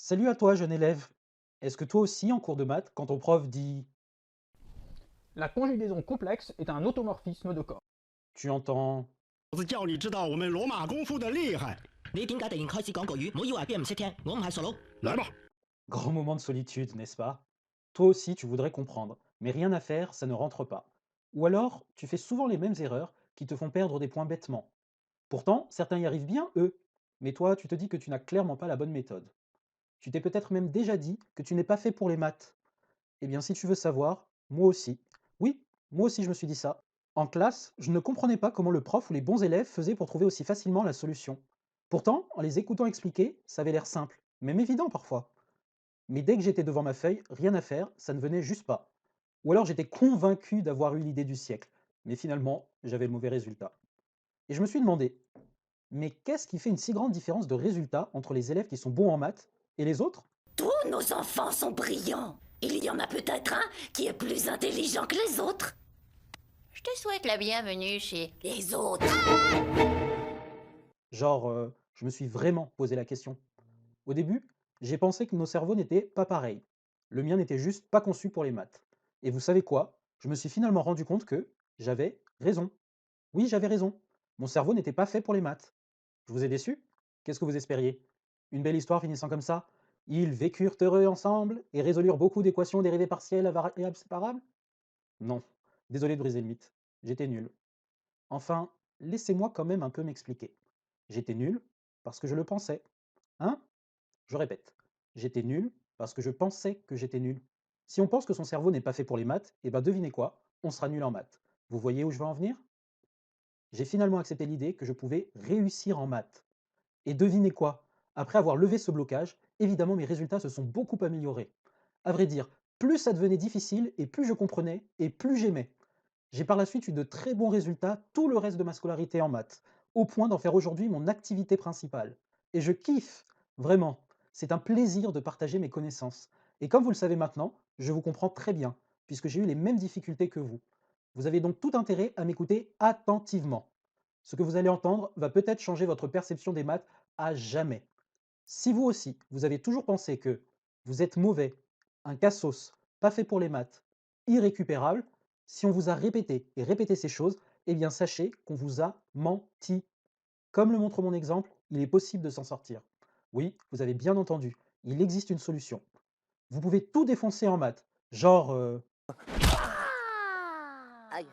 Salut à toi, jeune élève. Est-ce que toi aussi, en cours de maths, quand ton prof dit La conjugaison complexe est un automorphisme de corps. tu entends 老子叫你知道我们罗马功夫的厉害。你點解突然開始講國語？唔好以為別人唔識聽，我唔係傻佬。来吧，grand moment de solitude, n'est-ce pas? Toi aussi, tu voudrais comprendre, mais rien à faire, ça ne rentre pas. Ou alors, tu fais souvent les mêmes erreurs qui te font perdre des points bêtement. Pourtant, certains y arrivent bien, eux. Mais toi, tu te dis que tu n'as clairement pas la bonne méthode. Tu t'es peut-être même déjà dit que tu n'es pas fait pour les maths. Eh bien, si tu veux savoir, moi aussi. Oui, moi aussi je me suis dit ça. En classe, je ne comprenais pas comment le prof ou les bons élèves faisaient pour trouver aussi facilement la solution. Pourtant, en les écoutant expliquer, ça avait l'air simple, même évident parfois. Mais dès que j'étais devant ma feuille, rien à faire, ça ne venait juste pas. Ou alors j'étais convaincu d'avoir eu l'idée du siècle, mais finalement, j'avais le mauvais résultat. Et je me suis demandé, mais qu'est-ce qui fait une si grande différence de résultat entre les élèves qui sont bons en maths et les autres? Tous nos enfants sont brillants. Il y en a peut-être un qui est plus intelligent que les autres. Je te souhaite la bienvenue chez... Les autres. Genre, je me suis vraiment posé la question. Au début, j'ai pensé que nos cerveaux n'étaient pas pareils. Le mien n'était juste pas conçu pour les maths. Et vous savez quoi? Je me suis finalement rendu compte que j'avais raison. Oui, j'avais raison. Mon cerveau n'était pas fait pour les maths. Je vous ai déçu? Qu'est-ce que vous espériez? Une belle histoire finissant comme ça? Ils vécurent heureux ensemble et résolurent beaucoup d'équations dérivées partielles à variables séparables? Non. Désolé de briser le mythe. J'étais nul. Enfin, laissez-moi quand même un peu m'expliquer. J'étais nul parce que je le pensais. Hein? Je répète, j'étais nul parce que je pensais que j'étais nul. Si on pense que son cerveau n'est pas fait pour les maths, eh ben devinez quoi? On sera nul en maths. Vous voyez où je veux en venir? J'ai finalement accepté l'idée que je pouvais réussir en maths. Et devinez quoi? Après avoir levé ce blocage, évidemment mes résultats se sont beaucoup améliorés. À vrai dire, plus ça devenait difficile et plus je comprenais et plus j'aimais. J'ai par la suite eu de très bons résultats tout le reste de ma scolarité en maths, au point d'en faire aujourd'hui mon activité principale. Et je kiffe, vraiment. C'est un plaisir de partager mes connaissances. Et comme vous le savez maintenant, je vous comprends très bien, puisque j'ai eu les mêmes difficultés que vous. Vous avez donc tout intérêt à m'écouter attentivement. Ce que vous allez entendre va peut-être changer votre perception des maths à jamais. Si vous aussi, vous avez toujours pensé que vous êtes mauvais, un cassos, pas fait pour les maths, irrécupérable, si on vous a répété et répété ces choses, eh bien sachez qu'on vous a menti. Comme le montre mon exemple, il est possible de s'en sortir. Oui, vous avez bien entendu, il existe une solution. Vous pouvez tout défoncer en maths, genre Aïe.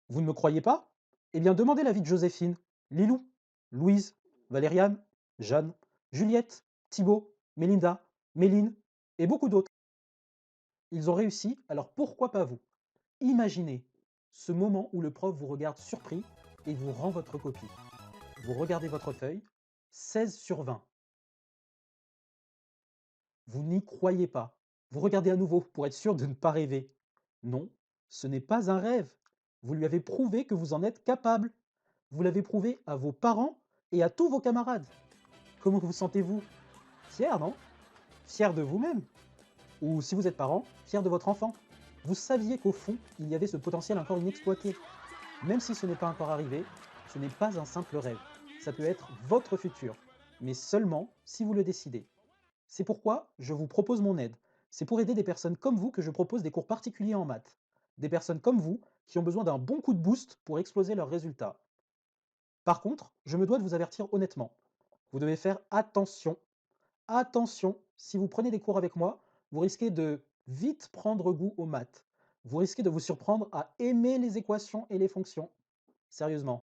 vous ne me croyez pas? Eh bien demandez l'avis de Joséphine, Lilou, Louise, Valériane, Jeanne, Juliette, Thibaut, Mélinda, Méline et beaucoup d'autres. Ils ont réussi, alors pourquoi pas vous? Imaginez ce moment où le prof vous regarde surpris et vous rend votre copie. Vous regardez votre feuille, 16 sur 20. Vous n'y croyez pas. Vous regardez à nouveau pour être sûr de ne pas rêver. Non, ce n'est pas un rêve. Vous lui avez prouvé que vous en êtes capable. Vous l'avez prouvé à vos parents et à tous vos camarades. Comment vous sentez-vous? Fier, non? Fier de vous-même? Ou si vous êtes parent, fier de votre enfant? Vous saviez qu'au fond, il y avait ce potentiel encore inexploité. Même si ce n'est pas encore arrivé, ce n'est pas un simple rêve. Ça peut être votre futur, mais seulement si vous le décidez. C'est pourquoi je vous propose mon aide. C'est pour aider des personnes comme vous que je propose des cours particuliers en maths. Des personnes comme vous qui ont besoin d'un bon coup de boost pour exploser leurs résultats. Par contre, je me dois de vous avertir honnêtement. Vous devez faire attention. Attention, si vous prenez des cours avec moi, vous risquez de vite prendre goût aux maths. Vous risquez de vous surprendre à aimer les équations et les fonctions. Sérieusement.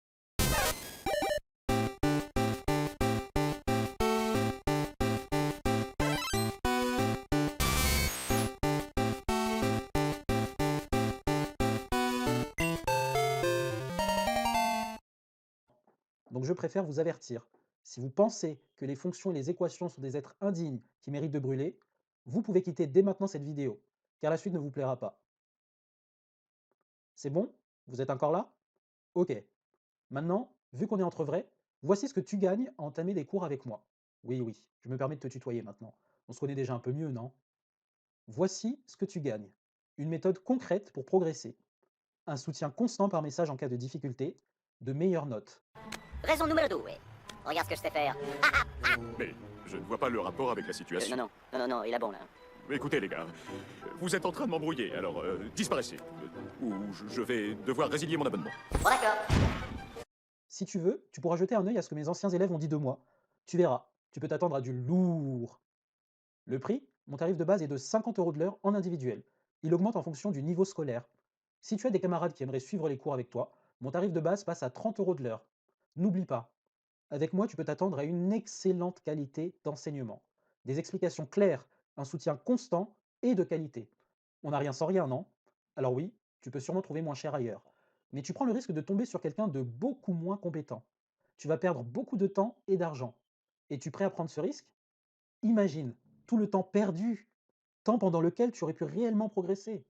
Donc je préfère vous avertir. Si vous pensez que les fonctions et les équations sont des êtres indignes qui méritent de brûler, vous pouvez quitter dès maintenant cette vidéo, car la suite ne vous plaira pas. C'est bon? Vous êtes encore là? Ok. Maintenant, vu qu'on est entre vrais, voici ce que tu gagnes à entamer des cours avec moi. Oui, oui, je me permets de te tutoyer maintenant. On se connaît déjà un peu mieux, non? Voici ce que tu gagnes. Une méthode concrète pour progresser. Un soutien constant par message en cas de difficulté. de meilleures notes. Raison numéro 2, ouais. Regarde ce que je sais faire. Mais je ne vois pas le rapport avec la situation. Non, il est bon là. Écoutez les gars, vous êtes en train de m'embrouiller, alors disparaissez. Ou je vais devoir résilier mon abonnement. Bon d'accord. Si tu veux, tu pourras jeter un œil à ce que mes anciens élèves ont dit de moi. Tu verras, tu peux t'attendre à du lourd. Le prix, mon tarif de base est de 50 € de l'heure en individuel. Il augmente en fonction du niveau scolaire. Si tu as des camarades qui aimeraient suivre les cours avec toi, mon tarif de base passe à 30 € de l'heure. N'oublie pas, avec moi, tu peux t'attendre à une excellente qualité d'enseignement. Des explications claires, un soutien constant et de qualité. On n'a rien sans rien, non? Alors oui, tu peux sûrement trouver moins cher ailleurs. Mais tu prends le risque de tomber sur quelqu'un de beaucoup moins compétent. Tu vas perdre beaucoup de temps et d'argent. Es-tu prêt à prendre ce risque? Imagine tout le temps perdu, temps pendant lequel tu aurais pu réellement progresser.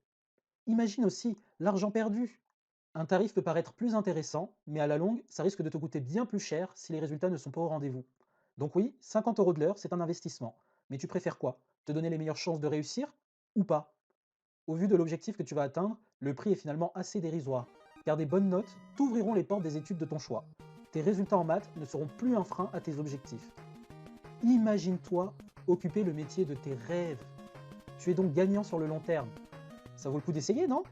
Imagine aussi l'argent perdu. Un tarif peut paraître plus intéressant, mais à la longue, ça risque de te coûter bien plus cher si les résultats ne sont pas au rendez-vous. Donc oui, 50 € de l'heure, c'est un investissement. Mais tu préfères quoi? Te donner les meilleures chances de réussir ou pas? Au vu de l'objectif que tu vas atteindre, le prix est finalement assez dérisoire, car des bonnes notes t'ouvriront les portes des études de ton choix. Tes résultats en maths ne seront plus un frein à tes objectifs. Imagine-toi occuper le métier de tes rêves. Tu es donc gagnant sur le long terme. Ça vaut le coup d'essayer, non?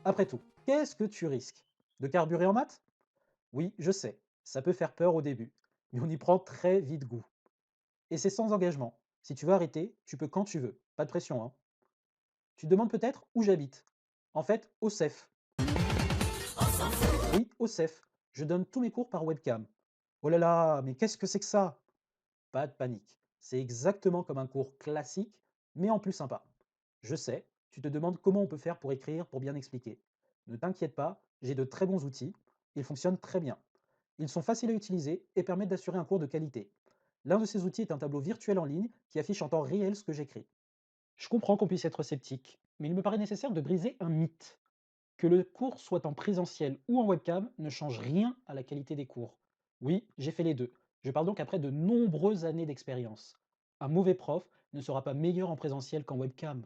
Après tout, qu'est-ce que tu risques? De carburer en maths? Oui, je sais, ça peut faire peur au début, mais on y prend très vite goût. Et c'est sans engagement. Si tu veux arrêter, tu peux quand tu veux, pas de pression, hein. Tu te demandes peut-être où j'habite. En fait, au CEF. Oui, au CEF. Je donne tous mes cours par webcam. Oh là là, mais qu'est-ce que c'est que ça? Pas de panique. C'est exactement comme un cours classique, mais en plus sympa. Je sais, tu te demandes comment on peut faire pour écrire, pour bien expliquer. Ne t'inquiète pas, j'ai de très bons outils. Ils fonctionnent très bien. Ils sont faciles à utiliser et permettent d'assurer un cours de qualité. L'un de ces outils est un tableau virtuel en ligne qui affiche en temps réel ce que j'écris. Je comprends qu'on puisse être sceptique, mais il me paraît nécessaire de briser un mythe. Que le cours soit en présentiel ou en webcam ne change rien à la qualité des cours. Oui, j'ai fait les deux. Je parle donc après de nombreuses années d'expérience. Un mauvais prof ne sera pas meilleur en présentiel qu'en webcam.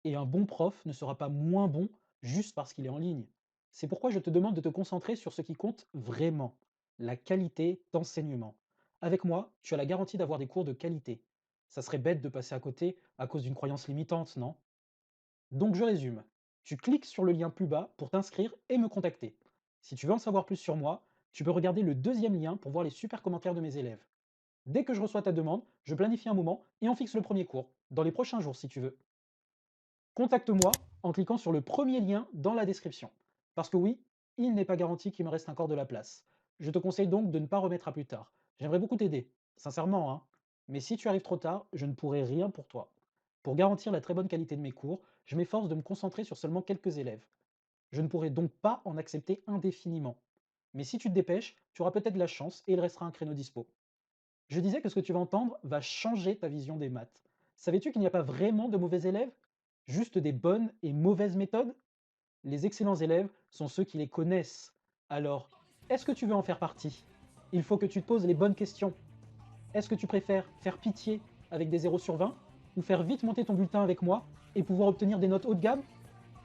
Et un bon prof ne sera pas moins bon juste parce qu'il est en ligne. C'est pourquoi je te demande de te concentrer sur ce qui compte vraiment, la qualité d'enseignement. Avec moi, tu as la garantie d'avoir des cours de qualité. Ça serait bête de passer à côté à cause d'une croyance limitante, non? Donc je résume. Tu cliques sur le lien plus bas pour t'inscrire et me contacter. Si tu veux en savoir plus sur moi, tu peux regarder le deuxième lien pour voir les super commentaires de mes élèves. Dès que je reçois ta demande, je planifie un moment et on fixe le premier cours, dans les prochains jours si tu veux. Contacte-moi en cliquant sur le premier lien dans la description. Parce que oui, il n'est pas garanti qu'il me reste encore de la place. Je te conseille donc de ne pas remettre à plus tard. J'aimerais beaucoup t'aider, sincèrement, hein. Mais si tu arrives trop tard, je ne pourrai rien pour toi. Pour garantir la très bonne qualité de mes cours, je m'efforce de me concentrer sur seulement quelques élèves. Je ne pourrai donc pas en accepter indéfiniment. Mais si tu te dépêches, tu auras peut-être de la chance et il restera un créneau dispo. Je disais que ce que tu vas entendre va changer ta vision des maths. Savais-tu qu'il n'y a pas vraiment de mauvais élèves? Juste des bonnes et mauvaises méthodes? Les excellents élèves sont ceux qui les connaissent. Alors, est-ce que tu veux en faire partie? Il faut que tu te poses les bonnes questions. Est-ce que tu préfères faire pitié avec des 0 sur 20 ou faire vite monter ton bulletin avec moi et pouvoir obtenir des notes haut de gamme?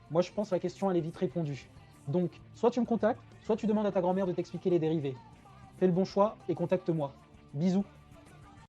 Moi je pense que la question elle est vite répondue. Donc, soit tu me contactes, soit tu demandes à ta grand-mère de t'expliquer les dérivés. Fais le bon choix et contacte-moi. Bisous.